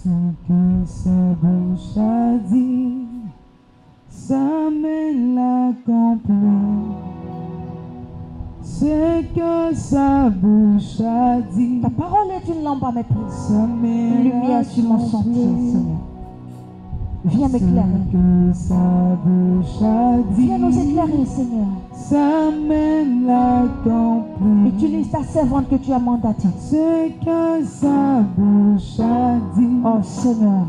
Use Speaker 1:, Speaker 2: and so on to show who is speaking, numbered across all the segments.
Speaker 1: Ce que sa bouche a dit, sa main l'accomplit. Ce que sa bouche a dit,
Speaker 2: Ta parole est une lampe à mes pieds,
Speaker 1: sa main
Speaker 2: une lumière sur mon sentier, Seigneur. Viens m'éclairer.
Speaker 1: Ce que sa bouche a dit,
Speaker 2: Viens nous éclairer, Seigneur.
Speaker 1: sa main l'accomplit.
Speaker 2: Utilise ta servante que tu as mandatée.
Speaker 1: Ce que sa bouche a dit,
Speaker 2: Oh Seigneur,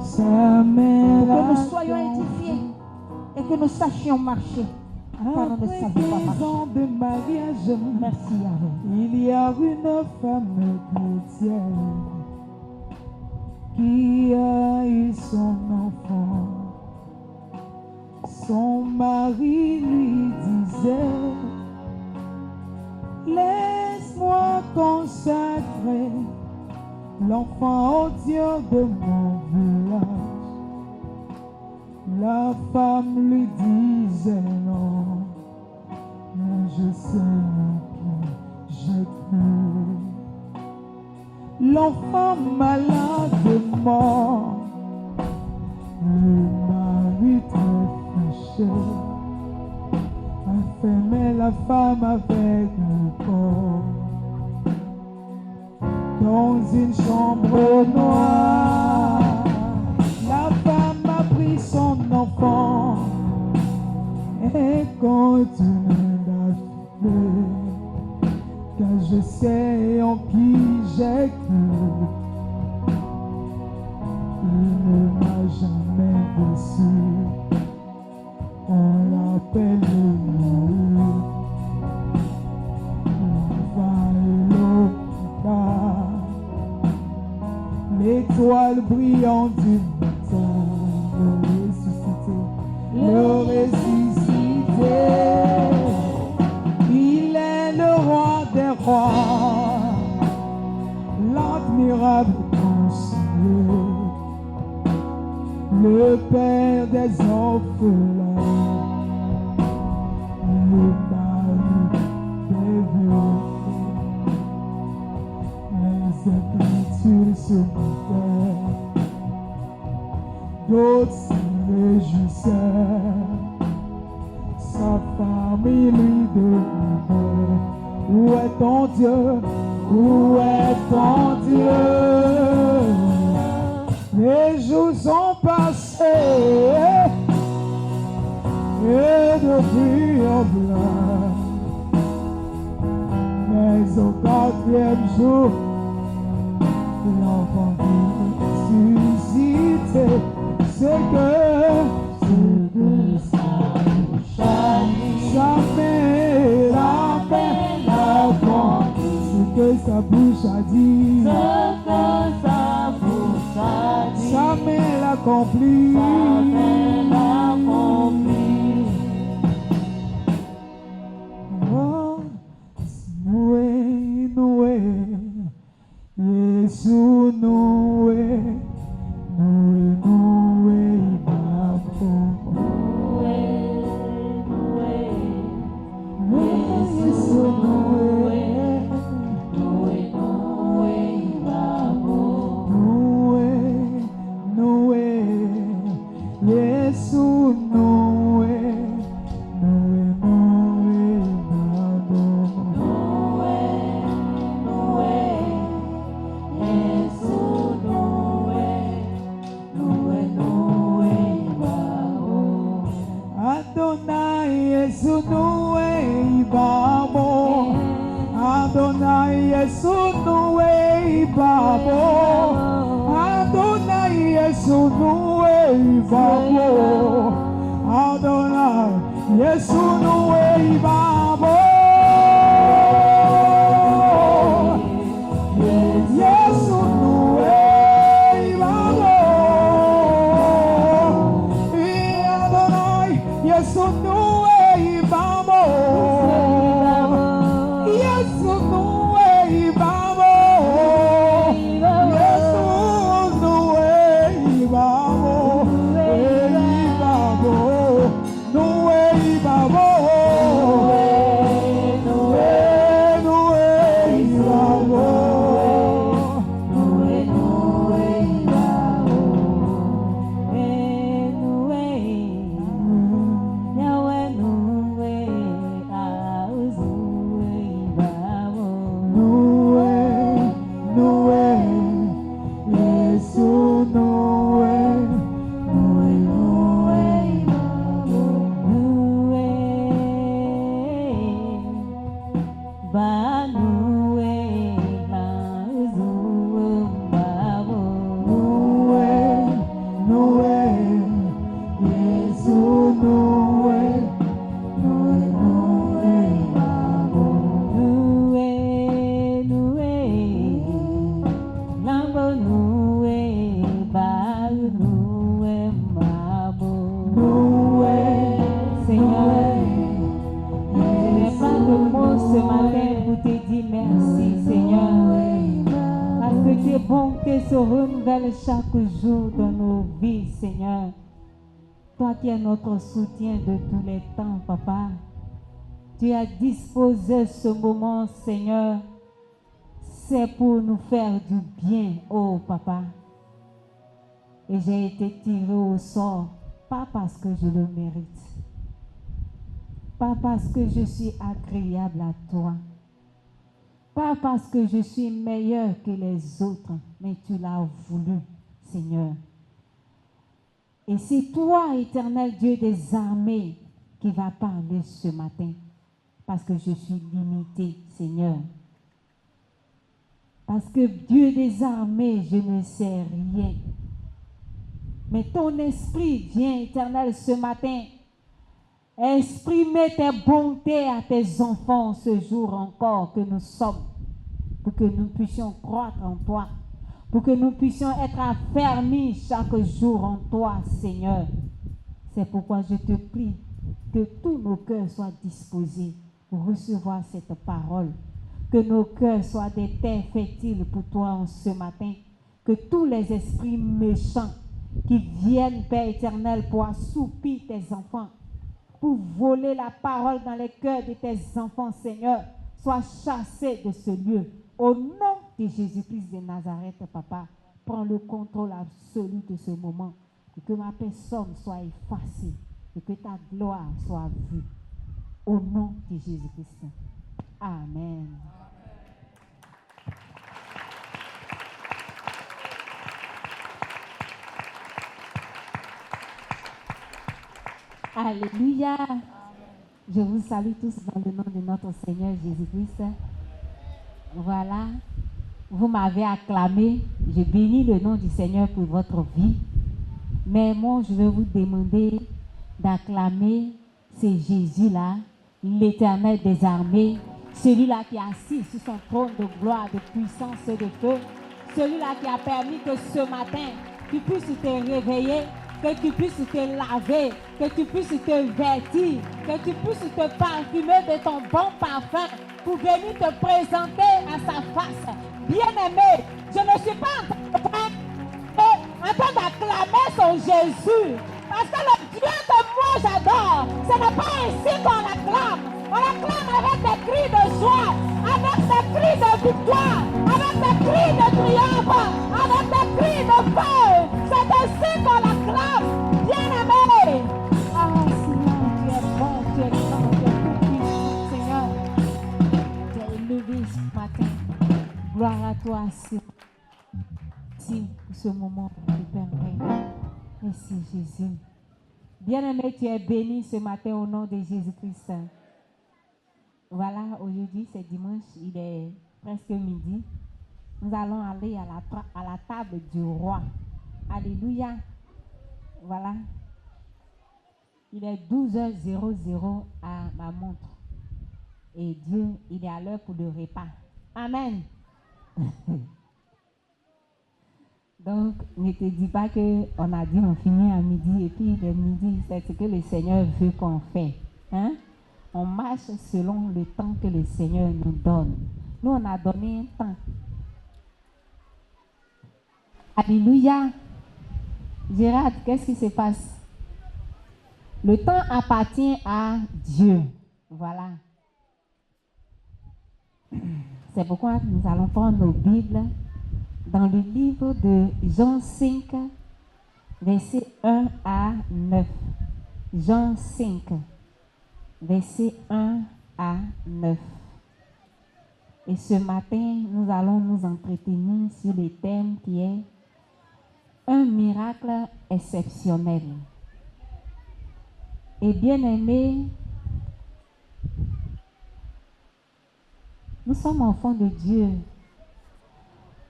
Speaker 1: sa main
Speaker 2: pour que nous
Speaker 1: l'accomplit.
Speaker 2: soyons édifiés et que nous sachions marcher. Car nous ne
Speaker 1: Après
Speaker 2: savons pas
Speaker 1: 15
Speaker 2: marcher.
Speaker 1: ans de mariage,
Speaker 2: Merci Yahweh.
Speaker 1: il y a une femme chrétienne qui a eu son enfant. Son mari lui disait, laisse-moi consacrer l'enfant au Dieu de mon village. La femme lui disait non, mais je sais que je peux. L'enfant malade mort, le mari très fâché enfermait la femme avec le corps dans une chambre noire. La femme a pris son enfant et continue d'appeler, car je sais en qui j'ai cru. Il ne m'a jamais déçu. On l'appelle le l'étoile brillante du matin, le ressuscité. Il est le roi des rois, l'admirable conseiller, le père des orphelins, le mari des vieux. Les Écritures se moquaient, d'autres se réjouissaient. Sa famille lui demandait, où est ton Dieu? Où est ton Dieu? Les jours sont passés et depuis en blanc. Mais au quatrième jour, l'enfant ressuscité, c'est que sa mère l'accomplit. Ce que sa bouche a dit, sa mère l'accomplit. Oh, Noé, Noé, Yesu Noé, Noé, Noé, Babo. Yesu Noé, Noé, Noé, Yesu Noé, Noé, Noé, Babo. Adonai Yesu Noé Babo, Adonai Yesu Noé Babo, Adonai Yesu Noé Babo, Adonai Yesu Noé Babo. Yesu Noé Babo, Adonai Yesu Noé Babo, Yesu Noé Babo, Yesu Noé Babo, Noé Babo, Noé Babo.
Speaker 2: renouvelles chaque jour dans nos vies, Seigneur. Toi qui es notre soutien de tous les temps, Papa. Tu as disposé ce moment, Seigneur. C'est pour nous faire du bien, oh Papa. Et j'ai été tiré au sort, pas parce que je le mérite, pas parce que je suis agréable à toi, pas parce que je suis meilleur que les autres, mais tu l'as voulu, Seigneur. Et c'est toi, éternel Dieu des armées, qui va parler ce matin, parce que je suis limité, Seigneur. Parce que Dieu des armées, je ne sais rien. Mais ton esprit vient, éternel, ce matin, exprimer tes bontés à tes enfants ce jour encore que nous sommes, pour que nous puissions croître en toi, pour que nous puissions être affermis chaque jour en toi, Seigneur. C'est pourquoi je te prie que tous nos cœurs soient disposés pour recevoir cette parole, que nos cœurs soient des terres fertiles pour toi en ce matin, que tous les esprits méchants qui viennent, Père éternel, pour assoupir tes enfants, pour voler la parole dans les cœurs de tes enfants, Seigneur, soient chassés de ce lieu. Au nom de Jésus-Christ de Nazareth, Papa, prends le contrôle absolu de ce moment, et que ma personne soit effacée, et que ta gloire soit vue. Au nom de Jésus-Christ. Amen. Alléluia. Je vous salue tous dans le nom de notre Seigneur Jésus-Christ. Voilà. Vous m'avez acclamé. Je bénis le nom du Seigneur pour votre vie. Mais moi, je vais vous demander d'acclamer ce Jésus-là, l'Éternel des armées, celui-là qui est assis sur son trône de gloire, de puissance et de feu, celui-là qui a permis que ce matin, tu puisses te réveiller, que tu puisses te laver, que tu puisses te vêtir, que tu puisses te parfumer de ton bon parfum pour venir te présenter à sa face. Bien-aimé, je ne suis pas en train d'acclamer son Jésus, parce que le Dieu que moi j'adore, ce n'est pas ainsi qu'on l'acclame. On l'acclame avec des cris de joie, avec des cris de victoire, avec des cris de triomphe, avec des cris de feu. C'est ainsi qu'on l'acclame, bien-aimé. Ah Seigneur, tu es bon, tu es grand, tu es tout puissant, Seigneur. Tu es élevé ce matin. Gloire à toi, Seigneur. Merci pour ce moment que tu permets. Merci Jésus. Bien-aimé, tu es béni ce matin au nom de Jésus-Christ. Voilà, aujourd'hui c'est dimanche, il est presque midi. Nous allons aller à la table du roi. Alléluia. Voilà. Il est 12h00 à ma montre. Et Dieu, il est à l'heure pour le repas. Amen. Donc, ne te dis pas qu'on a dit on finit à midi et puis le midi, c'est ce que le Seigneur veut qu'on fait. Hein? On marche selon le temps que le Seigneur nous donne. Nous, on a donné un temps. Alléluia. Gérard, qu'est-ce qui se passe? Le temps appartient à Dieu. Voilà. C'est pourquoi nous allons prendre nos Bibles dans le livre de Jean 5, versets 1 à 9. Jean 5, versets 1 à 9. Et ce matin, nous allons nous entretenir sur le thème qui est un miracle exceptionnel. Et bien aimé, nous sommes enfants de Dieu.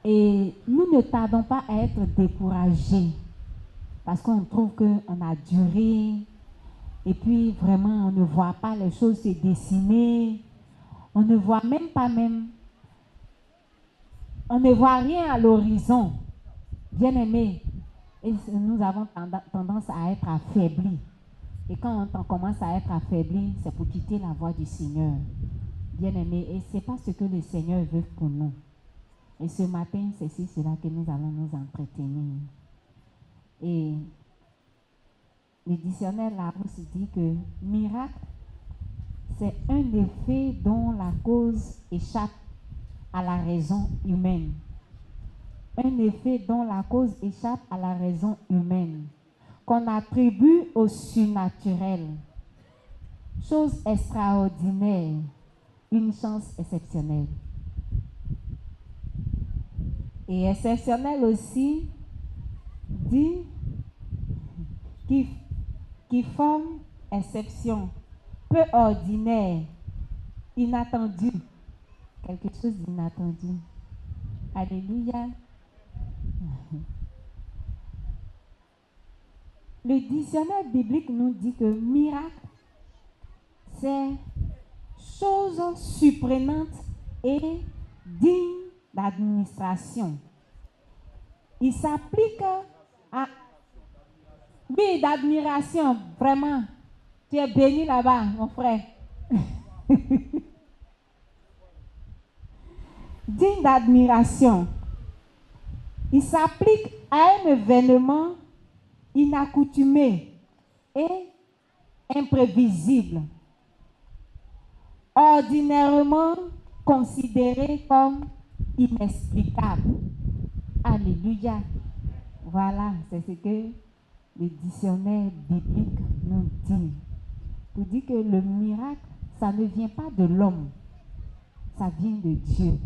Speaker 2: Et nous ne tardons pas à être découragés parce qu'on trouve qu'on a duré et puis vraiment on ne voit pas les choses se dessiner, on ne voit on ne voit rien à l'horizon. Bien aimé, et nous avons tendance à être affaiblis. Et quand on commence à être affaibli, c'est pour quitter la voie du Seigneur. Bien aimé, et ce n'est pas ce que le Seigneur veut pour nous. Et ce matin, c'est sur cela que nous allons nous entretenir. Et le dictionnaire Larousse dit que miracle, c'est un effet dont la cause échappe à la raison humaine. Un effet dont la cause échappe à la raison humaine, qu'on attribue au surnaturel. Chose extraordinaire, une chance exceptionnelle. Et exceptionnel aussi, dit qui forme exception, peu ordinaire, inattendu, quelque chose d'inattendu. Alléluia. Le dictionnaire biblique nous dit que miracle, c'est chose surprenante et digne d'administration. Il s'applique à... Oui, d'admiration, vraiment. Tu es béni là-bas, mon frère. Digne d'admiration. Il s'applique à un événement inaccoutumé et imprévisible, ordinairement considéré comme inexplicable. Alléluia. Voilà, c'est ce que le dictionnaire biblique nous dit. Pour dire que le miracle, ça ne vient pas de l'homme, ça vient de Dieu.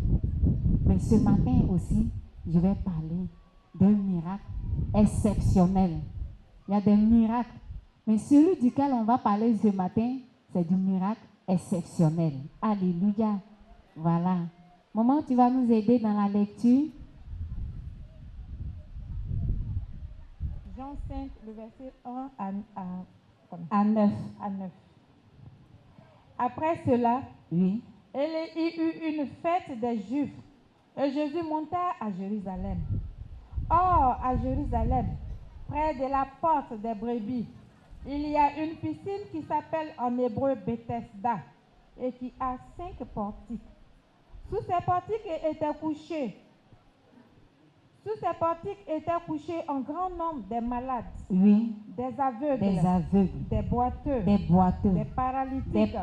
Speaker 2: Mais ce matin aussi, je vais parler d'un miracle exceptionnel. Il y a des miracles, mais celui duquel on va parler ce matin, c'est du miracle exceptionnel. Alléluia. Voilà. Maman, tu vas nous aider dans la lecture.
Speaker 3: Jean 5, le verset 1 à 9. Après cela,
Speaker 2: Oui.
Speaker 3: il y eut une fête des Juifs, et Jésus monta à Jérusalem. Or, à Jérusalem, près de la porte des brebis, il y a une piscine qui s'appelle en hébreu Bethesda, et qui a 5 portiques. Sous ces portiques étaient couchés un grand nombre des malades,
Speaker 2: Oui.
Speaker 3: des aveugles, des boiteux, des paralytiques,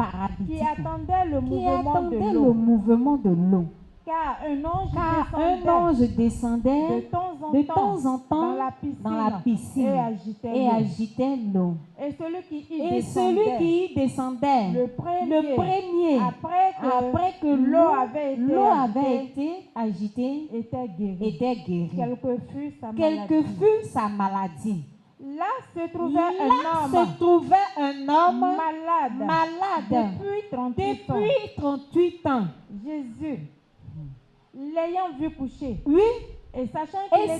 Speaker 3: qui attendaient le mouvement de l'eau. Car un ange descendait
Speaker 2: de temps en temps
Speaker 3: dans la piscine
Speaker 2: et agitait l'eau.
Speaker 3: Et celui qui y
Speaker 2: descendait,
Speaker 3: le premier,
Speaker 2: après que l'eau avait été agitée,
Speaker 3: était guéri.
Speaker 2: Quelle
Speaker 3: que
Speaker 2: fût sa maladie.
Speaker 3: Là se trouvait un homme
Speaker 2: malade
Speaker 3: depuis
Speaker 2: 38 ans.
Speaker 3: Jésus, l'ayant vu coucher,
Speaker 2: oui,
Speaker 3: et sachant
Speaker 2: qu'il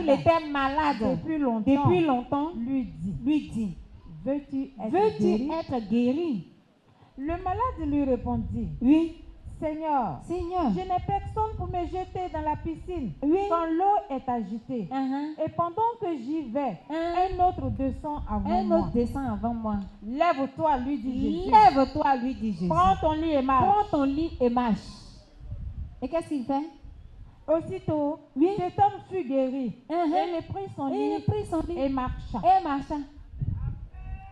Speaker 2: était malade
Speaker 3: depuis longtemps, lui dit, veux-tu
Speaker 2: être guéri?
Speaker 3: Le malade lui répondit,
Speaker 2: oui,
Speaker 3: Seigneur,
Speaker 2: je
Speaker 3: n'ai personne pour me jeter dans la piscine quand l'eau est agitée. Et pendant que j'y vais, un autre descend avant moi. Lève-toi, lui dit Jésus. Prends ton lit et marche.
Speaker 2: Et qu'est-ce qu'il fait?
Speaker 3: Aussitôt, cet homme fut guéri. Et il prit son lit et marcha.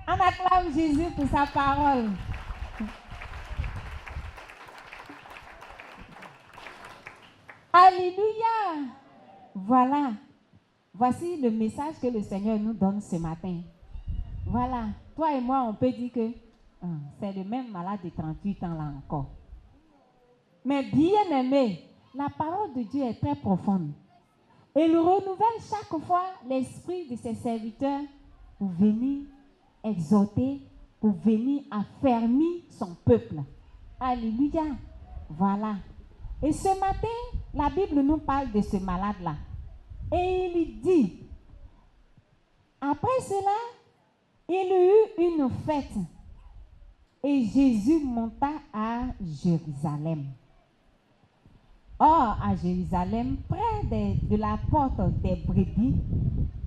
Speaker 2: On acclame Jésus pour sa parole. Alléluia. Voilà. Voici le message que le Seigneur nous donne ce matin. Voilà. Toi et moi, on peut dire que c'est le même malade de 38 ans là encore. Mais bien aimé, la parole de Dieu est très profonde. Il renouvelle chaque fois l'esprit de ses serviteurs pour venir exhorter, pour venir affermir son peuple. Alléluia. Voilà. Et ce matin, la Bible nous parle de ce malade-là. Et il dit, après cela, il y eut une fête. Et Jésus monta à Jérusalem. Or, à Jérusalem, près de la porte des brebis,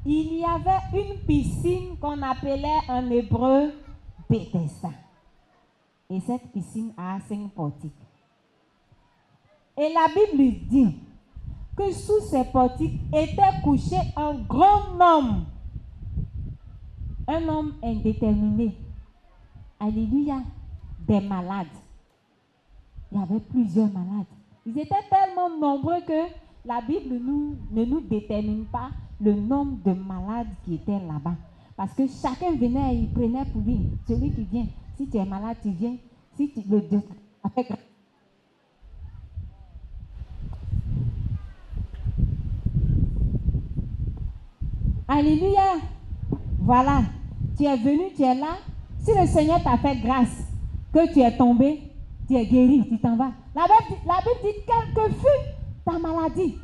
Speaker 2: il y avait une piscine qu'on appelait en hébreu Bethesda. Et cette piscine a 5 portiques. Et la Bible dit que sous ces portiques était couché un grand homme. Un homme indéterminé. Alléluia. Des malades. Il y avait plusieurs malades. Ils étaient tellement nombreux que la Bible ne nous détermine pas le nombre de malades qui étaient là-bas. Parce que chacun venait et il prenait pour lui. Celui qui vient. Si tu es malade, tu viens. Si tu le avec Alléluia. Voilà. Tu es venu, tu es là. Si le Seigneur t'a fait grâce, que tu es tombé, tu es guéri, tu t'en vas. La Bible dit quelle que fut ta maladie.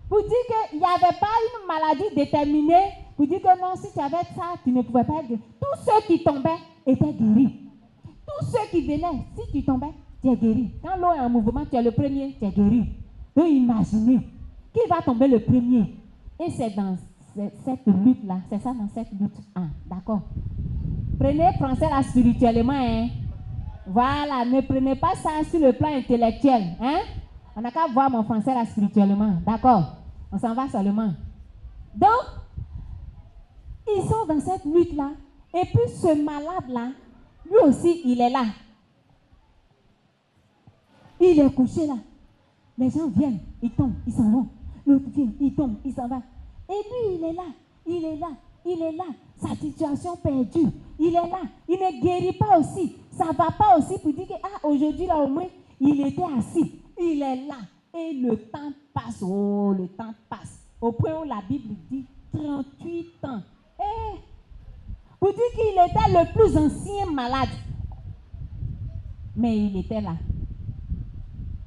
Speaker 2: Pour dire qu'il n'y avait pas une maladie déterminée. Pour dire que non, si tu avais ça, tu ne pouvais pas être guéri. Tous ceux qui tombaient étaient guéris. Tous ceux qui venaient, si tu tombais, tu es guéri. Quand l'eau est en mouvement, tu es le premier, tu es guéri. Donc imaginez, qui va tomber le premier? Et c'est dans cette lutte-là, c'est ça dans cette lutte. Ah, d'accord. Prenez français là spirituellement, hein. Voilà, ne prenez pas ça sur le plan intellectuel, hein. On n'a qu'à voir mon français là spirituellement, d'accord. On s'en va seulement. Donc, ils sont dans cette lutte-là. Et puis ce malade-là, lui aussi, il est là. Il est couché là. Les gens viennent, ils tombent, ils s'en vont. L'autre vient, il tombe, il s'en va. Et lui, il est là, il est là, il est là. Sa situation perdue, il est là. Il ne guérit pas aussi. Ça ne va pas aussi pour dire que, ah, aujourd'hui, là, au moins, il était assis. Il est là. Et le temps passe. Oh, le temps passe. Au point où la Bible dit 38 ans. Eh, pour dire qu'il était le plus ancien malade. Mais il était là.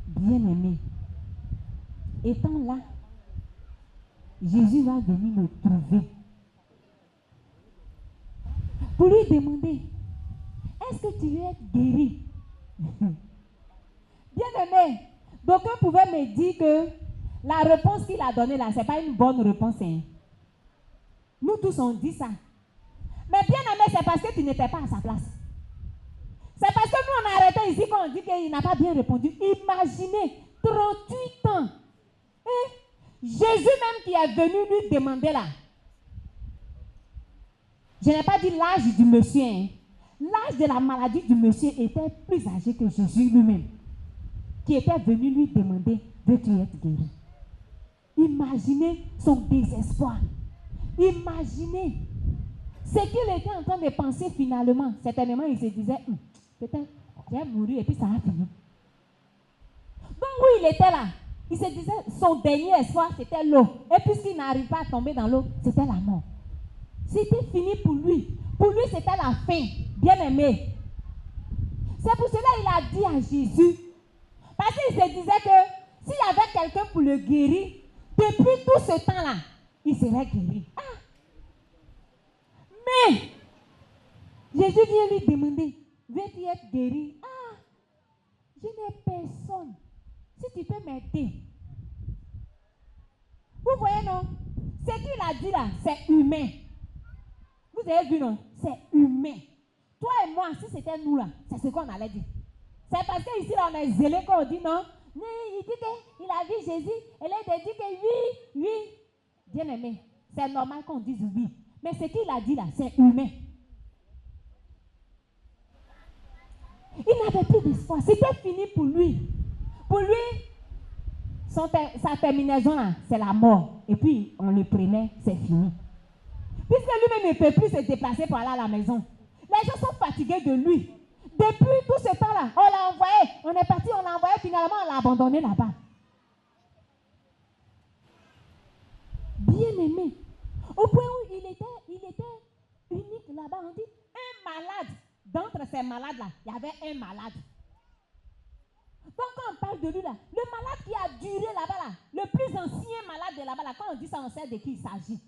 Speaker 2: Bien-aimé. Étant là, Jésus va venir le trouver. Pour lui demander, est-ce que tu veux être guéri? Bien-aimé, d'aucuns pouvaient me dire que la réponse qu'il a donnée là, ce n'est pas une bonne réponse. Hein. Nous tous, on dit ça. Mais bien-aimé, c'est parce que tu n'étais pas à sa place. C'est parce que nous, on a arrêté ici quand on dit qu'il n'a pas bien répondu. Imaginez, 38 ans. Et Jésus même qui est venu lui demander là. Je n'ai pas dit l'âge du monsieur. Hein. L'âge de la maladie du monsieur était plus âgé que Jésus lui-même. Qui était venu lui demander, veux-tu être guéri? Imaginez son désespoir. Imaginez ce qu'il était en train de penser finalement. Certainement, il se disait, peut-être, je vais mourir et puis ça va finir. Donc oui, il était là. Il se disait, son dernier espoir, c'était l'eau. Et puisqu'il n'arrive pas à tomber dans l'eau, c'était la mort. C'était fini pour lui. Pour lui, c'était la fin. Bien-aimé. C'est pour cela qu'il a dit à Jésus. Parce qu'il se disait que s'il y avait quelqu'un pour le guérir, depuis tout ce temps-là, il serait guéri. Ah. Mais, Jésus vient lui demander, veux-tu être guéri? Ah, je n'ai personne. Si tu peux m'aider. Vous voyez, non? Ce qu'il a dit là, c'est humain. Vous avez vu, non? C'est humain. Toi et moi, si c'était nous là, c'est ce qu'on allait dire. C'est parce qu'ici, là, on est zélé quand on dit non. Mais il dit qu'il a vu Jésus. Et là, il a dit que oui, oui. Bien aimé, c'est normal qu'on dise oui. Mais ce qu'il a dit là, c'est humain. Il n'avait plus d'espoir. C'était fini pour lui. Pour lui, sa terminaison là, c'est la mort. Et puis, on le prenait, c'est fini. Puisque lui-même ne peut plus se déplacer pour aller à la maison. Les gens sont fatigués de lui. Depuis tout ce temps-là, on l'a envoyé. On est parti, on l'a envoyé. Finalement, on l'a abandonné là-bas. Bien aimé. Au point où il était unique là-bas. On dit, un malade. D'entre ces malades-là, il y avait un malade. Donc quand on parle de lui là, le malade qui a duré là-bas là, le plus ancien malade de là-bas là, quand on dit ça, on sait de qui il s'agit.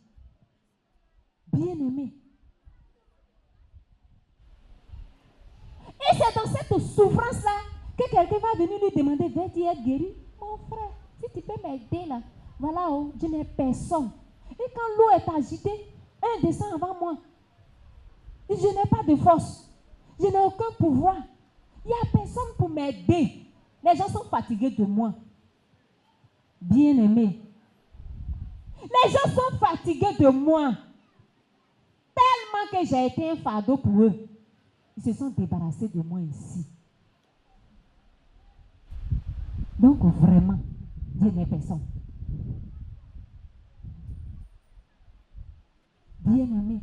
Speaker 2: Bien aimé. Et c'est dans cette souffrance-là que quelqu'un va venir lui demander, veux-tu être guéri? Mon frère, si tu peux m'aider là, voilà, oh, je n'ai personne. Et quand l'eau est agitée, un descend avant moi. Et je n'ai pas de force. Je n'ai aucun pouvoir. Il n'y a personne pour m'aider. Les gens sont fatigués de moi. Bien aimé, Les gens sont fatigués de moi. Tellement que j'ai été un fardeau pour eux. Ils se sont débarrassés de moi ici. Donc vraiment, Dieu n'est personne. Bien-aimé,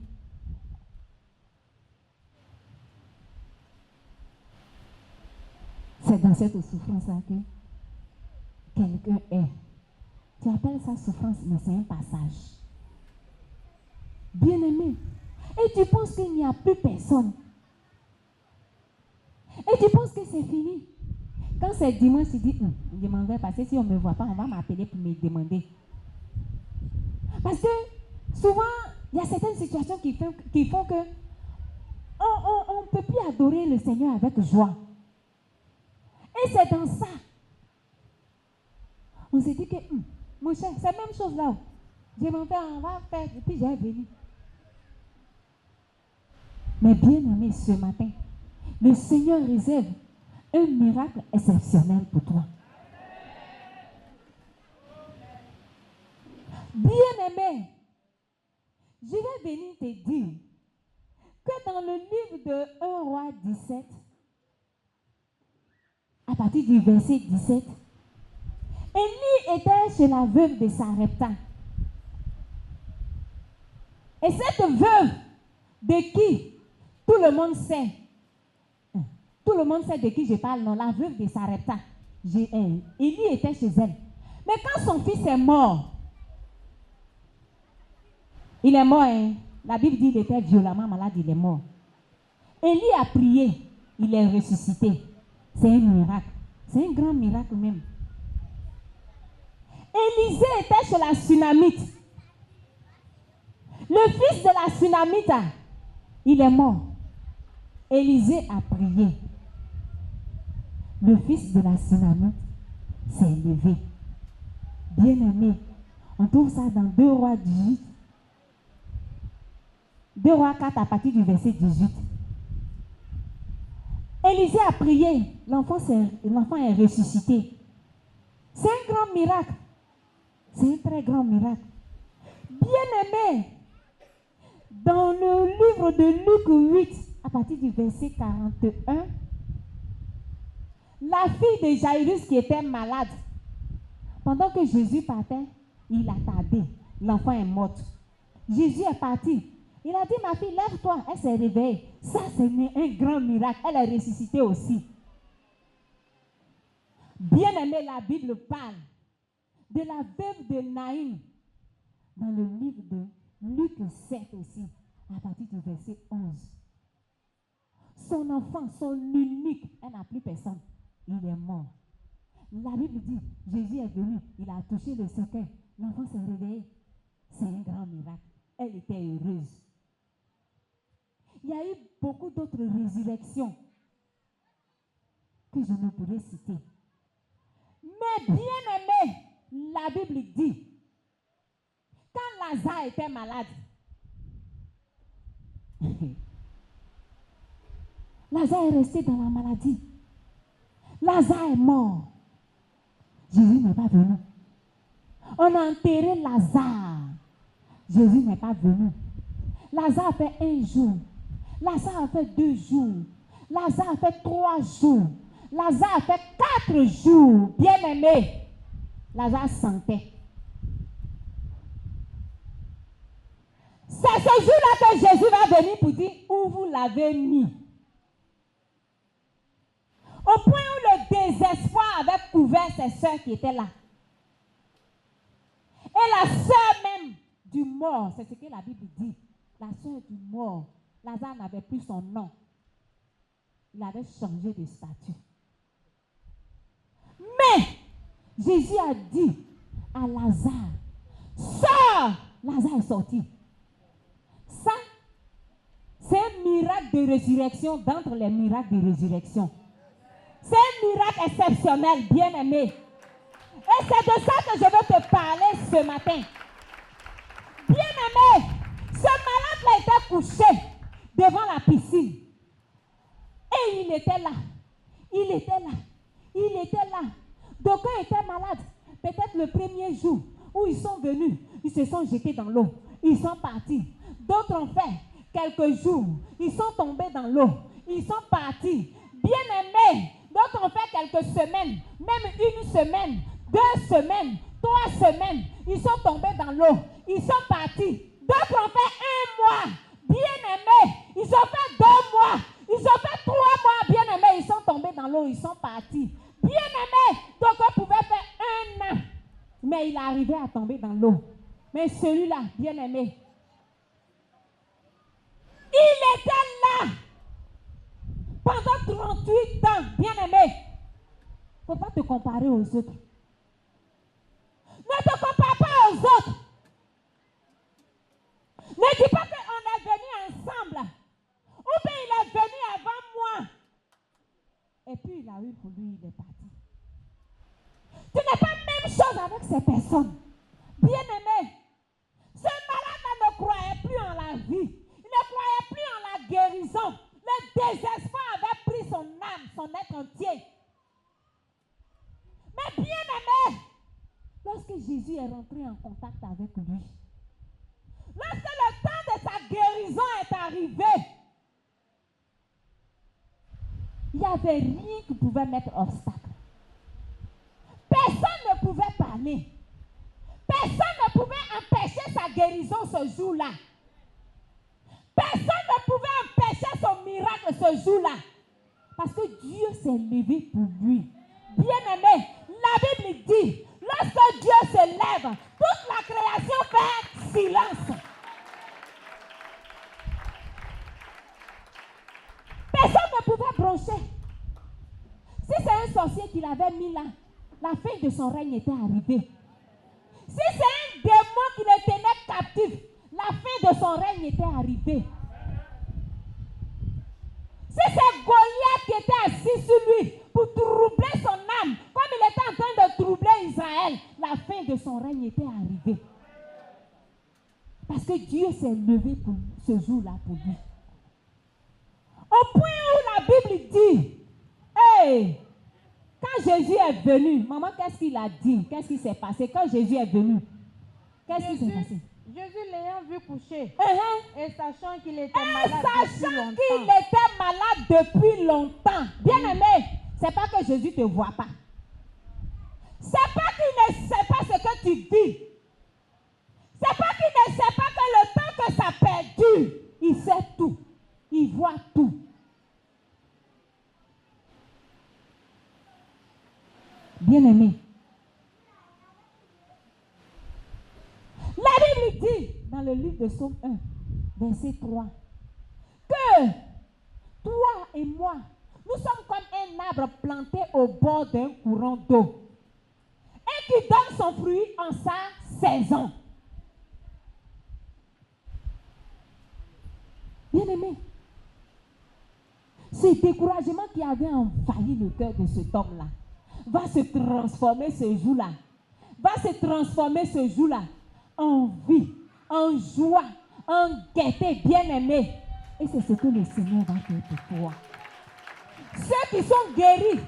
Speaker 2: c'est dans cette souffrance-là que quelqu'un est. Tu appelles ça souffrance, mais c'est un passage. Bien-aimé, et tu penses qu'il n'y a plus personne. Et tu penses que c'est fini. Quand c'est dimanche, tu dis, je m'en vais passer. Si on ne me voit pas, on va m'appeler pour me demander. Parce que souvent, il y a certaines situations qui font que on ne peut plus adorer le Seigneur avec joie. Et c'est dans ça. On s'est dit que, mon cher, c'est la même chose là. Je m'en vais, on va faire, et puis j'ai venu. Mais bien aimé, ce matin, le Seigneur réserve un miracle exceptionnel pour toi. Bien-aimé, je vais venir te dire que dans le livre de 1 Roi 17, à partir du verset 17, Élie était chez la veuve de Sarepta. Et cette veuve, de qui tout le monde sait, tout le monde sait de qui je parle, non, la veuve de Sarepta. Élie était chez elle. Mais quand son fils est mort, il est mort, hein? La Bible dit qu'il était violemment malade, il est mort. Élie a prié, il est ressuscité. C'est un miracle. C'est un grand miracle même. Élisée était chez la Sunamite. Le fils de la Sunamite, il est mort. Élisée a prié. Le fils de la Sunamite s'est levé. Bien-aimé, on trouve ça dans 2 Rois 18. 2 Rois 4 à partir du verset 18. Élisée a prié, l'enfant est ressuscité. C'est un grand miracle. C'est un très grand miracle. Bien-aimé, dans le livre de Luc 8, à partir du verset 41, la fille de Jairus qui était malade, pendant que Jésus partait, il a tardé. L'enfant est mort. Jésus est parti. Il a dit, ma fille, lève-toi. Elle s'est réveillée. Ça, c'est un grand miracle. Elle est ressuscitée aussi. Bien-aimé, la Bible parle de la veuve de Naïm dans le livre de Luc 7 aussi, à partir du verset 11. Son enfant, son unique, elle n'a plus personne. Il est mort. La Bible dit, Jésus est venu, il a touché le cercueil. L'enfant s'est réveillé. C'est un grand miracle. Elle était heureuse. Il y a eu beaucoup d'autres résurrections que je ne pourrais citer. Mais bien aimé, la Bible dit, quand Lazare était malade, Lazare est resté dans la maladie. Lazare est mort. Jésus n'est pas venu. On a enterré Lazare. Jésus n'est pas venu. Lazare a fait 1 jour. Lazare a fait 2 jours. Lazare a fait 3 jours. Lazare a fait 4 jours. Bien-aimé, Lazare sentait. C'est ce jour-là que Jésus va venir pour dire où vous l'avez mis. Au point où le désespoir avait couvert ses soeurs qui étaient là. Et la sœur même du mort, c'est ce que la Bible dit. La sœur du mort, Lazare n'avait plus son nom. Il avait changé de statut. Mais Jésus a dit à Lazare, sors! Lazare est sorti. Ça, c'est un miracle de résurrection d'entre les miracles de résurrection. C'est un miracle exceptionnel, bien-aimé. Et c'est de ça que je veux te parler ce matin. Bien-aimé, ce malade-là était couché devant la piscine. Et il était là. Il était là. Il était là. D'aucuns étaient malades. Peut-être le premier jour où ils sont venus, ils se sont jetés dans l'eau. Ils sont partis. D'autres ont fait quelques jours. Ils sont tombés dans l'eau. Ils sont partis. Bien-aimés, d'autres ont fait quelques semaines, même une semaine, 2 semaines, 3 semaines. Ils sont tombés dans l'eau. Ils sont partis. D'autres ont fait 1 mois. Bien-aimés, ils ont fait 2 mois. Ils ont fait 3 mois. Bien-aimés, ils sont tombés dans l'eau. Ils sont partis. Bien-aimés, donc on pouvait faire 1 an. Mais il est arrivé à tomber dans l'eau. Mais celui-là, bien-aimé, il était là pendant 38 ans, bien-aimé. Il ne faut pas te comparer aux autres. Ne te compare pas aux autres. Ne dis pas qu'on est venu ensemble. Ou bien il est venu avant moi. Et puis il a eu pour lui, il est parti. Tu n'es pas la même chose avec ces personnes. Bien-aimé, ce malade ne croyait plus en la vie. Il ne croyait plus en la guérison. Le désespoir avait pris son âme, son être entier. Mais bien-aimé, lorsque Jésus est rentré en contact avec lui, lorsque le temps de sa guérison est arrivé, il n'y avait rien qui pouvait mettre obstacle. Personne ne pouvait parler. Personne ne pouvait empêcher sa guérison ce jour-là. Personne ne pouvait empêcher son miracle ce jour-là. Parce que Dieu s'est levé pour lui. Bien-aimé, la Bible dit, lorsque Dieu se lève, toute la création fait silence. Personne ne pouvait broncher. Si c'est un sorcier qu'il avait mis là, la fin de son règne était arrivée. Si c'est un démon qui le tenait captif, la fin de son règne était arrivée. Si c'est Goliath qui était assis sur lui pour troubler son âme, comme il était en train de troubler Israël, la fin de son règne était arrivée. Parce que Dieu s'est levé pour ce jour-là pour lui. Au point où la Bible dit, hey, quand Jésus est venu, maman, qu'est-ce qu'il a dit? Qu'est-ce qui s'est passé? Quand Jésus est venu, qu'est-ce qui s'est passé?
Speaker 3: Jésus l'ayant vu coucher,
Speaker 2: Et
Speaker 3: sachant qu'il était malade depuis longtemps.
Speaker 2: Qu'il était malade depuis longtemps. Bien-aimé, c'est pas que Jésus ne te voit pas. C'est pas qu'il ne sait pas ce que tu dis. C'est pas qu'il ne sait pas que le temps que ça perdure, il sait tout. Il voit tout. Bien-aimé, la Bible dit dans le livre de Psaume 1, verset 3, que toi et moi, nous sommes comme un arbre planté au bord d'un courant d'eau et qui donne son fruit en sa saison. Bien-aimé, ce découragement qui avait envahi le cœur de cet homme-là va se transformer ce jour-là, en vie, en joie, en gaieté, bien-aimé. Et c'est ce que le Seigneur va faire pour toi. Ceux qui sont guéris,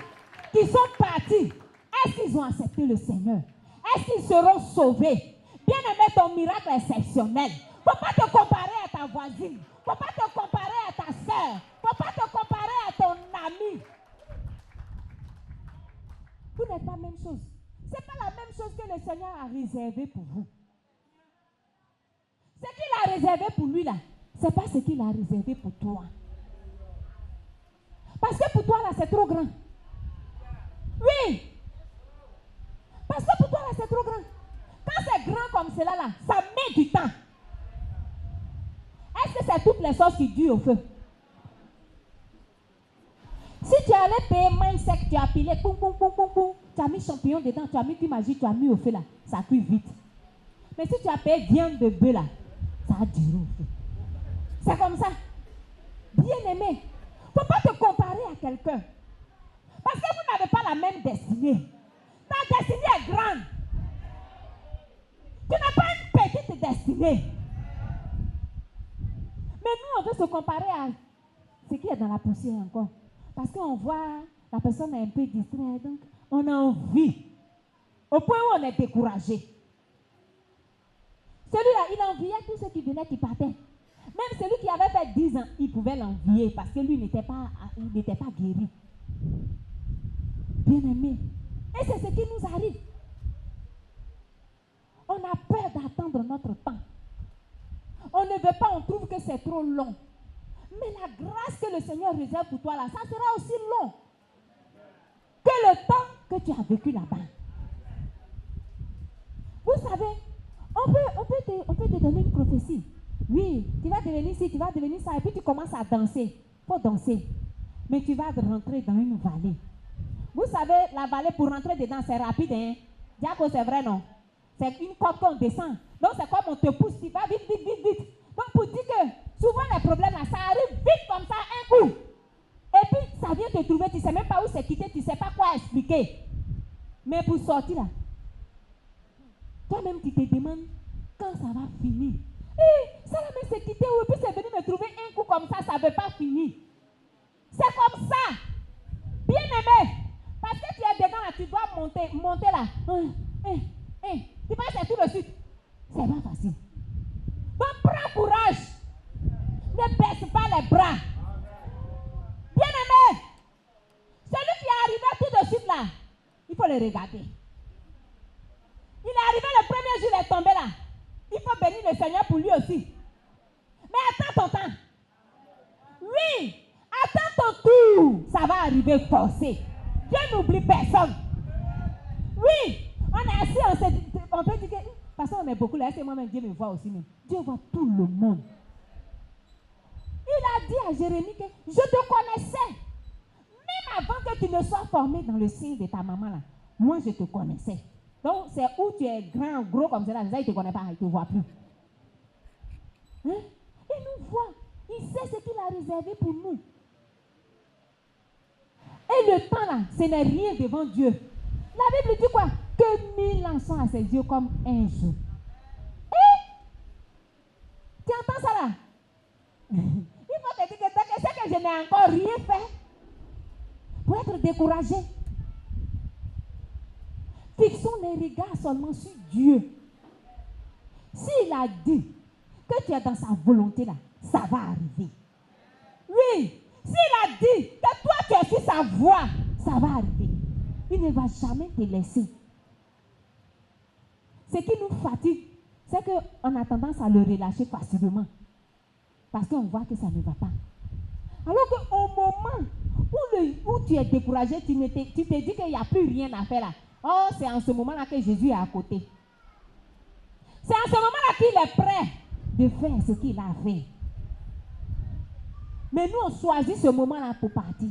Speaker 2: qui sont partis, est-ce qu'ils ont accepté le Seigneur? Est-ce qu'ils seront sauvés? Bien-aimé, ton miracle est exceptionnel. Il ne faut pas te comparer à ta voisine. Il ne faut pas te comparer à ta soeur. Il ne faut pas te comparer à ton ami. Vous n'êtes pas la même chose. Ce n'est pas la même chose que le Seigneur a réservé pour vous. Ce qu'il a réservé pour lui là, ce n'est pas ce qu'il a réservé pour toi. Parce que pour toi là, c'est trop grand. Oui. Parce que pour toi là, c'est trop grand. Quand c'est grand comme cela là, ça met du temps. Est-ce que c'est toutes les sauces qui durent au feu? Si tu allais payer mindset, tu as pilé, poum, poum, poum, poum, poum, tu as mis champignon dedans, tu as mis magie, tu as mis au feu là, ça cuit vite. Mais si tu as payé viande de bœuf là, ça a duré au feu. C'est comme ça. Bien-aimé, il ne faut pas te comparer à quelqu'un. Parce que vous n'avez pas la même destinée. Ta destinée est grande. Tu n'as pas une petite destinée. Mais nous, on veut se comparer à ce qui est dans la poussière encore. Parce qu'on voit la personne est un peu distraite, donc on a envie. Au point où on est découragé. Celui-là, il enviait tous ceux qui venaient, qui partaient. Même celui qui avait fait 10 ans, il pouvait l'envier parce que lui n'était pas guéri. Bien-aimé. Et c'est ce qui nous arrive. On a peur d'attendre notre temps. On ne veut pas, on trouve que c'est trop long. Mais la grâce que le Seigneur réserve pour toi là, ça sera aussi long que le temps que tu as vécu là-bas. Vous savez, on peut te donner une prophétie. Oui, tu vas devenir ci, tu vas devenir ça, et puis tu commences à danser. Il faut danser. Mais tu vas rentrer dans une vallée. Vous savez, la vallée, pour rentrer dedans, c'est rapide. Hein? Diaco, c'est vrai, non? C'est une côte qu'on descend. Donc, c'est comme on te pousse, tu vas vite, vite, vite, vite. Donc, pour dire que souvent, les problèmes, là, ça arrive vite comme ça, un coup. Et puis, ça vient te trouver, tu ne sais même pas où c'est quitté, tu ne sais pas quoi expliquer. Mais pour sortir, là, toi-même, tu te demandes quand ça va finir. Ça là, mais c'est quitté, et puis c'est venu me trouver un coup comme ça ne veut pas finir. C'est comme ça. Bien aimé. Parce que tu es dedans là, tu dois monter là. Tu penses que c'est tout de suite. C'est pas facile. Donc prends courage. Ne baisse pas les bras. Bien aimé. Celui qui est arrivé tout de suite là, il faut le regarder. Il est arrivé le premier jour, il est tombé là. Il faut bénir le Seigneur pour lui aussi. Mais attends ton temps. Oui, attends ton tour. Ça va arriver forcé. Dieu n'oublie personne. Oui, on est assis, on peut dire que, parce qu'on est beaucoup là, c'est moi-même, Dieu me voit aussi. Mais Dieu voit tout le monde. Il a dit à Jérémie que je te connaissais. Même avant que tu ne sois formé dans le sein de ta maman là, moi je te connaissais. Donc c'est où tu es grand, gros comme ça, là, il ne te connaît pas, il ne te voit plus. Hein? Il nous voit. Il sait ce qu'il a réservé pour nous. Et le temps là, ce n'est rien devant Dieu. La Bible dit quoi? Que 1000 ans sont à ses yeux comme un jour. Et tu entends ça là? Il faut te dire que c'est que je n'ai encore rien fait pour être découragé. Fixons les regards seulement sur Dieu. S'il a dit que tu es dans sa volonté là, ça va arriver. Oui, s'il a dit que toi tu es sur sa voie, ça va arriver. Il ne va jamais te laisser. Ce qui nous fatigue, c'est qu'on a tendance à le relâcher facilement. Parce qu'on voit que ça ne va pas. Alors qu'au moment où tu es découragé, tu te dis qu'il n'y a plus rien à faire là. Oh, c'est en ce moment-là que Jésus est à côté. C'est en ce moment-là qu'il est prêt de faire ce qu'il a fait. Mais nous, on choisit ce moment-là pour partir.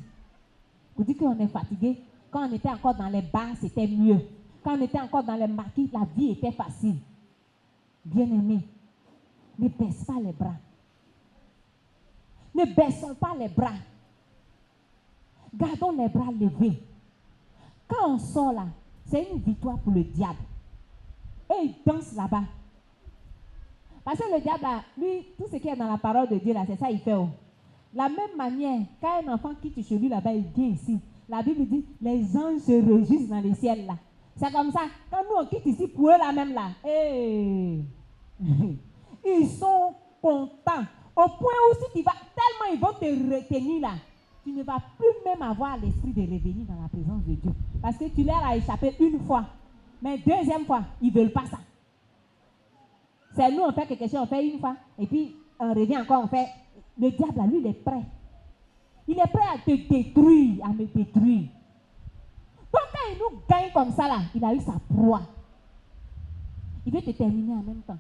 Speaker 2: Vous dites qu'on est fatigué. Quand on était encore dans les bars, c'était mieux. Quand on était encore dans les maquis, la vie était facile. Bien-aimé, ne baisse pas les bras. Ne baissons pas les bras. Gardons les bras levés. Quand on sort là, c'est une victoire pour le diable. Et il danse là-bas. Parce que le diable, là, lui, tout ce qui est dans la parole de Dieu, là, c'est ça il fait. Oh. La même manière, quand un enfant quitte chez lui là-bas, il vient ici. La Bible dit, les anges se réjouissent dans le ciel là. C'est comme ça. Quand nous on quitte ici, pour eux là même là, ils sont contents. Au point où si tu vas, tellement ils vont te retenir là, tu ne vas plus même avoir l'esprit de revenir dans la présence de Dieu. Parce que tu leur as échappé une fois. Mais deuxième fois, ils ne veulent pas ça. C'est nous, on fait quelque chose, on fait une fois. Et puis, on revient encore, on fait. Le diable, là, lui, il est prêt. Il est prêt à te détruire, à me détruire. Donc, quand il nous gagne comme ça, là, il a eu sa proie. Il veut te terminer en même temps.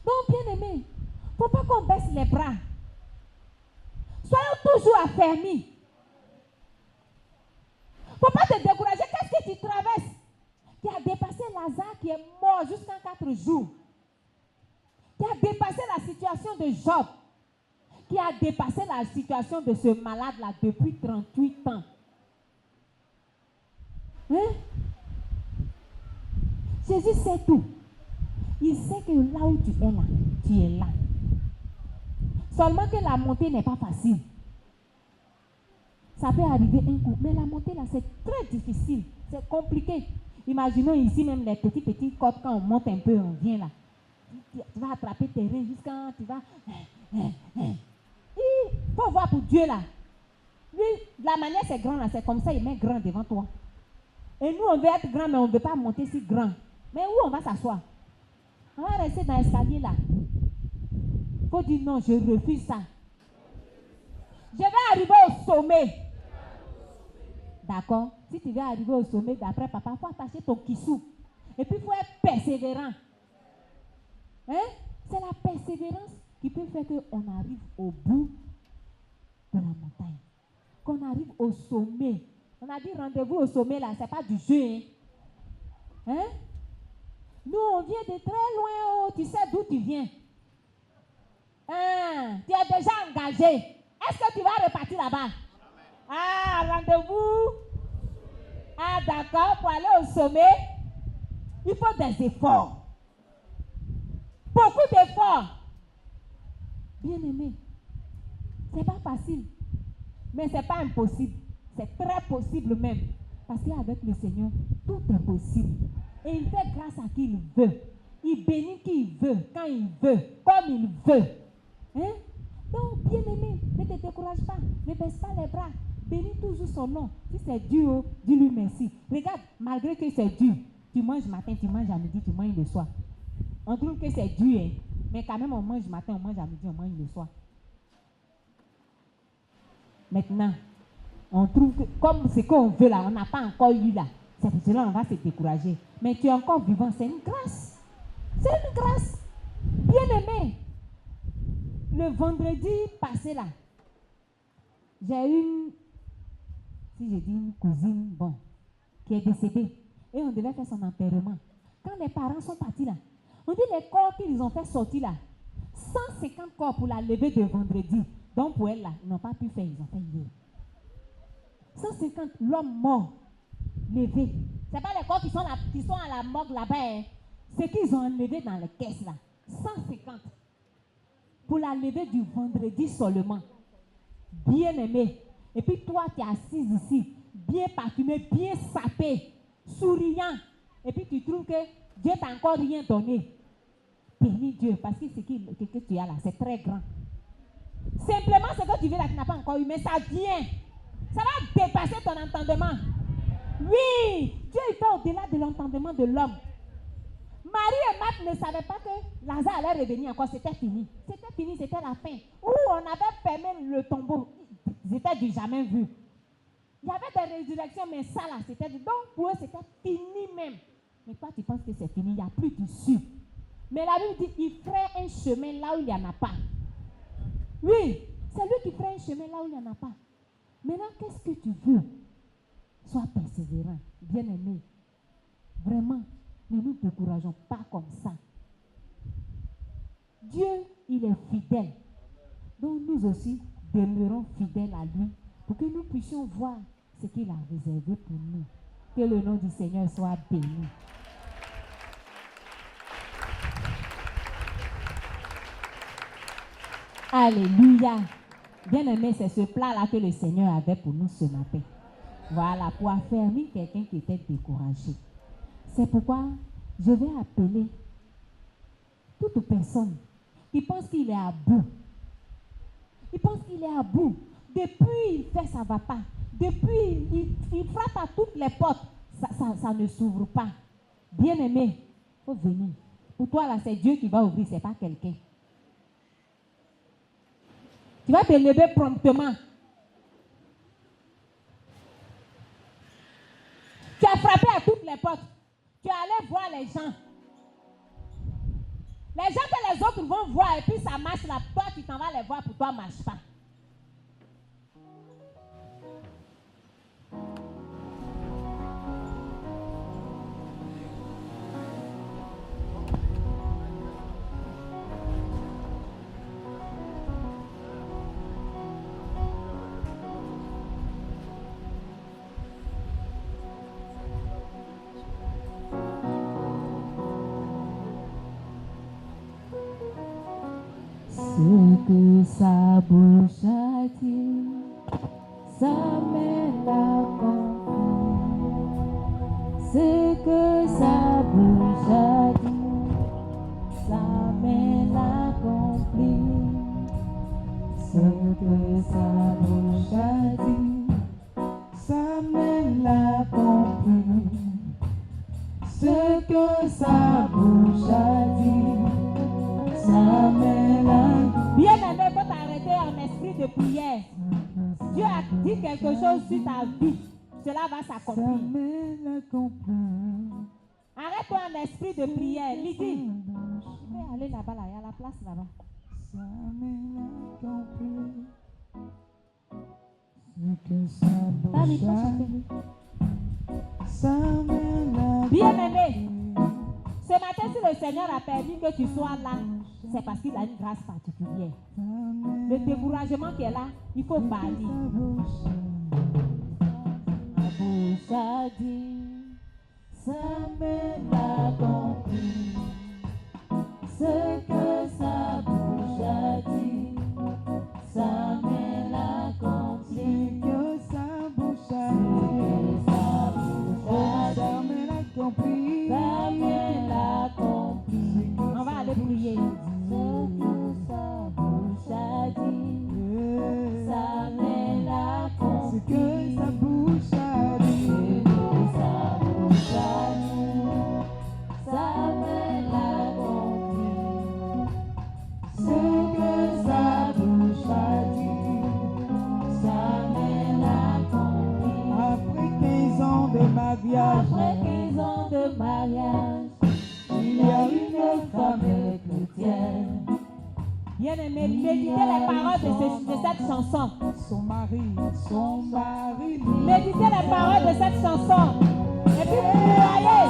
Speaker 2: Donc, bien aimé, il ne faut pas qu'on baisse les bras. Soyons toujours affermis. Il ne faut pas te décourager. Qu'est-ce que tu traverses? Qui a dépassé Lazare qui est mort jusqu'en 4 jours. Qui a dépassé la situation de Job. Qui a dépassé la situation de ce malade-là depuis 38 ans. Hein? Jésus sait tout. Il sait que là où tu es là, tu es là. Seulement que la montée n'est pas facile. Ça peut arriver un coup. Mais la montée là, c'est très difficile. C'est compliqué. Imaginons ici même les petits côtes, quand on monte un peu, on vient là. tu vas attraper tes reins jusqu'à tu vas. Il faut voir pour Dieu là. Lui, la manière c'est grand là, c'est comme ça, il met grand devant toi. Et nous, on veut être grand, mais on ne veut pas monter si grand. Mais où on va s'asseoir? On va rester dans l'escalier là. Il faut dire non, je refuse ça. Je vais arriver au sommet. D'accord? Si tu veux arriver au sommet d'après papa, il faut attacher ton kissou. Et puis il faut être persévérant. Hein? C'est la persévérance qui peut faire qu'on arrive au bout de la montagne. Qu'on arrive au sommet. On a dit rendez-vous au sommet là, c'est pas du jeu. Hein? Hein? Nous, on vient de très loin. Oh, tu sais d'où tu viens. Hein? Tu es déjà engagé. Est-ce que tu vas repartir là-bas? Ah, rendez-vous. Ah, d'accord, pour aller au sommet, il faut des efforts. Beaucoup d'efforts. Bien-aimé, c'est pas facile, mais c'est pas impossible. C'est très possible même. Parce qu'avec le Seigneur, tout est possible. Et il fait grâce à qui il veut. Il bénit qui il veut, quand il veut, comme il veut. Hein? Donc, bien-aimé, ne te décourage pas. Ne baisse pas les bras. Bénis toujours son nom. Si c'est dur, dis-lui merci. Regarde, malgré que c'est dur, tu manges matin, tu manges à midi, tu manges le soir. On trouve que c'est dur, hein? Mais quand même, on mange matin, on mange à midi, on mange le soir. Maintenant, on trouve que, comme ce qu'on veut là, on n'a pas encore eu là. C'est pour cela qu'on va se décourager. Mais tu es encore vivant, c'est une grâce. C'est une grâce. Bien-aimé, le vendredi passé là, j'ai une, si je dis une cousine, bon, qui est décédée. Et on devait faire son enterrement. Quand les parents sont partis là, on dit les corps qu'ils ont fait sortir là, 150 corps pour la levée de vendredi. Donc pour elle là, ils n'ont pas pu faire, ils ont fait hier. 150, l'homme mort, levé. Ce n'est pas les corps qui sont à la morgue là-bas. Hein. C'est qu'ils ont enlevé dans les caisses là. 150. Pour la levée du vendredi seulement. Bien aimé. Et puis toi, tu es assise ici, bien parfumé, bien sapé, souriant. Et puis tu trouves que Dieu t'a encore rien donné. Bénis Dieu, parce que ce que tu as là, c'est très grand. Simplement ce que tu veux là, tu n'as pas encore eu, mais ça vient. Ça va dépasser ton entendement. Oui, Dieu est fait au-delà de l'entendement de l'homme. Marie et Marthe ne savaient pas que Lazare allait revenir encore, c'était fini. C'était fini, c'était la fin. Où on avait fermé le tombeau, ils étaient du jamais vu. Il y avait des résurrections, mais ça là, c'était du... Donc pour eux, c'était fini même. Mais toi, tu penses que c'est fini, il n'y a plus d'issue. Mais la Bible dit, il ferait un chemin là où il n'y en a pas. Oui, c'est lui qui ferait un chemin là où il n'y en a pas. Maintenant, qu'est-ce que tu veux? Sois persévérant, bien-aimé. Vraiment, ne nous décourageons pas comme ça. Dieu, il est fidèle. Donc nous aussi, demeurons fidèles à lui pour que nous puissions voir ce qu'il a réservé pour nous. Que le nom du Seigneur soit béni. Alléluia. Bien-aimé, c'est ce plat-là que le Seigneur avait pour nous ce matin. Voilà, pour affermir quelqu'un qui était découragé. C'est pourquoi je vais appeler toute personne qui pense qu'il est à bout. Il pense qu'il est à bout. Depuis, il fait, ça ne va pas. Depuis, il frappe à toutes les portes. Ça ne s'ouvre pas. Bien-aimé, il faut venir. Pour toi, là, c'est Dieu qui va ouvrir, ce n'est pas quelqu'un. Tu vas te lever promptement. Tu as frappé à toutes les portes. Tu es allé voir les gens. Les gens que les autres vont voir et puis ça marche là. Toi, tu t'en vas les voir, pour toi, marche pas. Ce que sa bouche a dit, ça mène à comprendre. Ce que sa bouche a dit, ça l'accomplit. Ce que sa bouche a dit, sa main l'accomplit. Ce que sa bouche a dit, sa main l'accomplit. Bien-aimé, il faut t'arrêter en esprit de prière. Dieu a dit quelque chose sur ta vie. Cela va s'accomplir. Arrête-toi en esprit de prière. Lydie, je vais aller là-bas, là. Il y a la place là-bas. Bien-aimé, ce matin, si le Seigneur a permis que tu sois là, c'est parce qu'il a une grâce particulière. Le découragement qui est là, il faut bannir. Ma bouche a dit, sa main l'accomplit. Ce que sa bouche a dit, sa main l'accomplit. Ce que sa bouche a dit, sa main l'accomplit. Sa main l'accomplit. On va aller prier. Ce que sa bouche a dit, sa main l'accomplit. Ce que sa bouche a dit, sa bouche a dit, sa main l'accomplit. Ce que sa bouche a dit, sa main l'accomplit. Après 15 ans de mariage, il y a une femme chrétienne. Bien-aimé, méditez les paroles de cette chanson. Son mari. Méditez les paroles de cette chanson. Et puis voyez.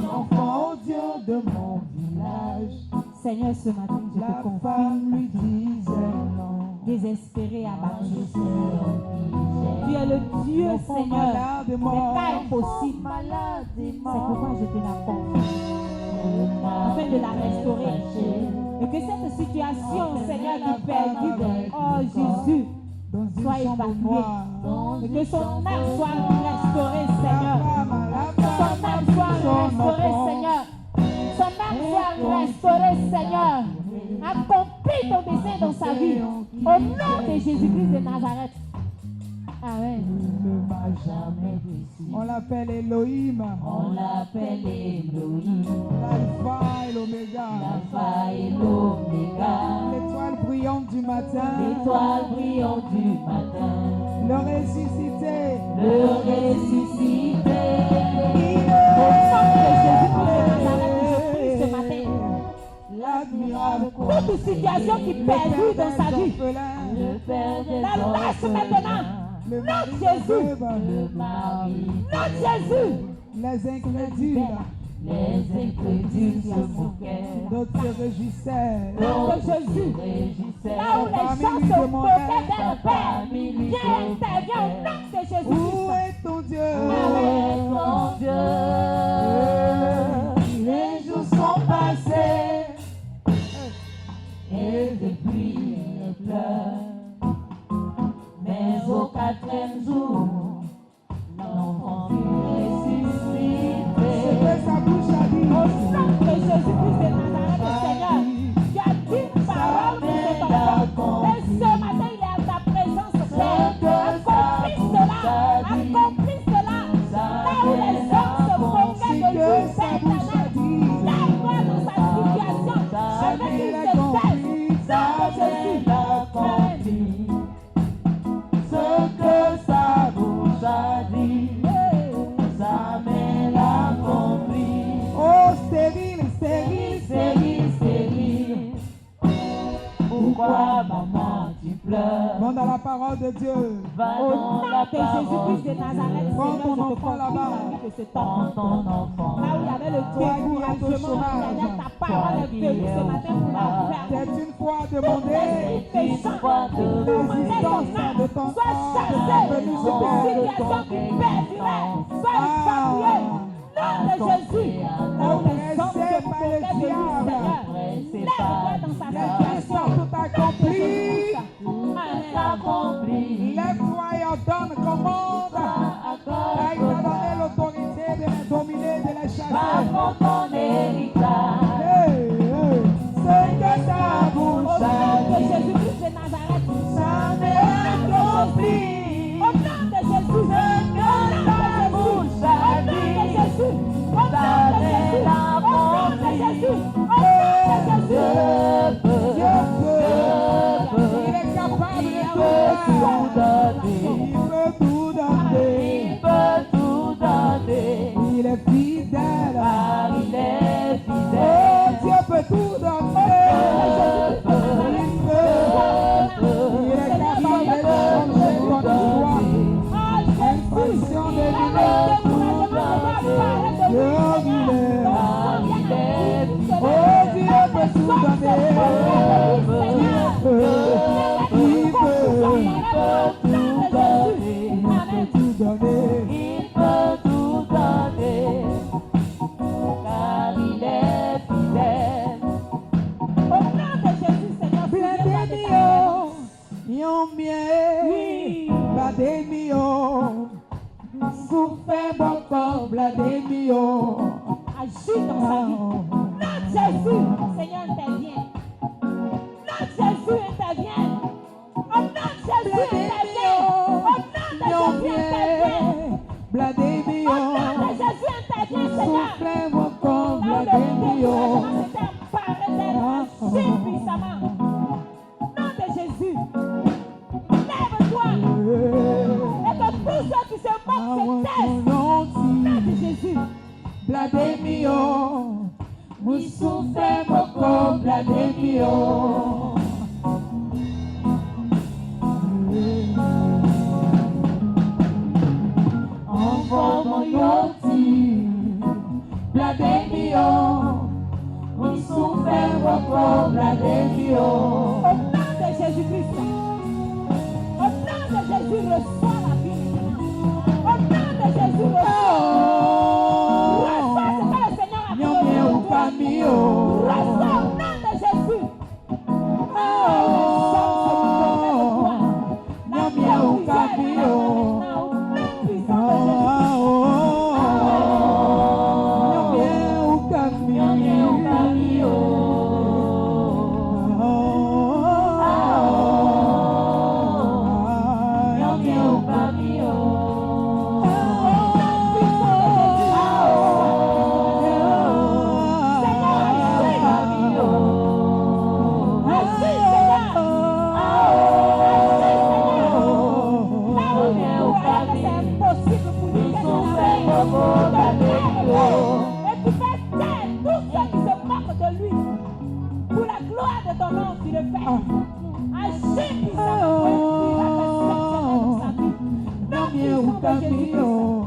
Speaker 2: L'enfant Dieu de mon village. Seigneur, ce matin, je te confie. Lui disait non. Désespéré, abattu. Tu es le Dieu, Seigneur, des cas impossibles. C'est pourquoi je te la confie. Afin de la restaurer. Et que cette situation, Seigneur, qui perdure, oh Jésus, soit évacuée. Et que son âme soit restaurée, Seigneur. Son âme soit restaurée, Seigneur. Son âme soit restaurée, Seigneur. Accomplis ton dessein dans sa vie. Au nom de Jésus-Christ de Nazareth. Amen. On l'appelle Elohim. L'alpha et l'oméga. L'étoile brillante du matin. Le ressuscité. Au nom de Jésus-Christ de Nazareth, je prie ce matin. L'admirable. Toute situation qui perdure dans sa vie. La lâche maintenant. Nom de Jésus. Nom de Jésus. Les incrédules se moquaient. D'autres se réjouissaient. Nom de Jésus. Là où les gens se moquaient d'un Père, viens intervient au nom de Jésus. Où est ton Dieu? Les jours sont passés et depuis les pleurs. Mais au 4e jour, l'enfant fut ressuscité. Ce que sa bouche a dit. Au nom de Jésus-Christ de Nazareth, Seigneur, tu as dit une parole pour cet enfant. Et ce matin, il est à ta présence, Père. Accomplis cela. Là où les hommes se moquaient de lui, Père éternel, lève-toi dans sa situation. Avec une de Jésus. Ce que sa bouche a dit, sa main l'accomplit. Oh, stérile. Pourquoi, maman, tu pleures? Va dans la parole de Dieu. Au nom de Jésus-Christ de Nazareth, prends ton enfant là-bas. Prends ton enfant. Là où il y avait le découragement, ta parole est venue ce matin pour la faire. C'est une fois demandé. De ton sois chassé. Toute situation qui perdurait, sois évacuée. Nom de Jésus. Là où les hommes se moquaient de lui, Seigneur. Lève-toi dans sa situation. Tout accompli. Lève-toi et ordonne, commande. Il t'a donné l'autorité de les dominer, de les chasser. Ton héritage.
Speaker 1: Il est capable de tout donner. Il peut tout donner.
Speaker 4: Il peut tout donner.
Speaker 1: Il est fidèle.
Speaker 4: Car il est
Speaker 1: Oh,
Speaker 4: fidèle.
Speaker 1: Dieu peut tout donner. Il est capable de changer votre histoire. Expansion de l'univers. Dieu, il est. Oh, Dieu peut tout donner. Il peut tout donner.
Speaker 4: Il peut tout donner. Car il est fidèle.
Speaker 3: Au nom de Jésus, Seigneur,
Speaker 1: Blende mio, yon mie, blende mio, souffre beaucoup, blende mio.
Speaker 3: agis dans sa vie. Non, Jésus, Seigneur, intervient. Non, Jésus, intervient. Au nom de Jésus, intervient. Au nom de Jésus, intervient.
Speaker 1: Blende
Speaker 3: Au
Speaker 1: mio,
Speaker 3: nom de Jésus, intervient, Seigneur.
Speaker 1: souffre beaucoup,
Speaker 3: Là où le
Speaker 1: blende mio.
Speaker 3: découragement s'était emparé d'elle, agis puissamment. Au nom de Jésus, lève-toi. Et que tous ceux qui se moquent se taisent. Au nom de Jésus.
Speaker 1: Blende mio, mi souffre beaucoup, blende mio. Enfant mon yoti, blende mio, mi souffre beaucoup, blende mio.
Speaker 3: Au nom de Jésus-Christ. Au nom de Jésus, reçois la vie. Au nom de Jésus, reçois ce que le Seigneur a fait pour toi. Reçois au nom de Jésus. Et tu fais taire tous ceux qui se moquent de lui. Pour la gloire de ton nom, tu le fais. Agis puissamment pour être exceptionnel dans sa vie. Non, puissant de Jésus-Christ.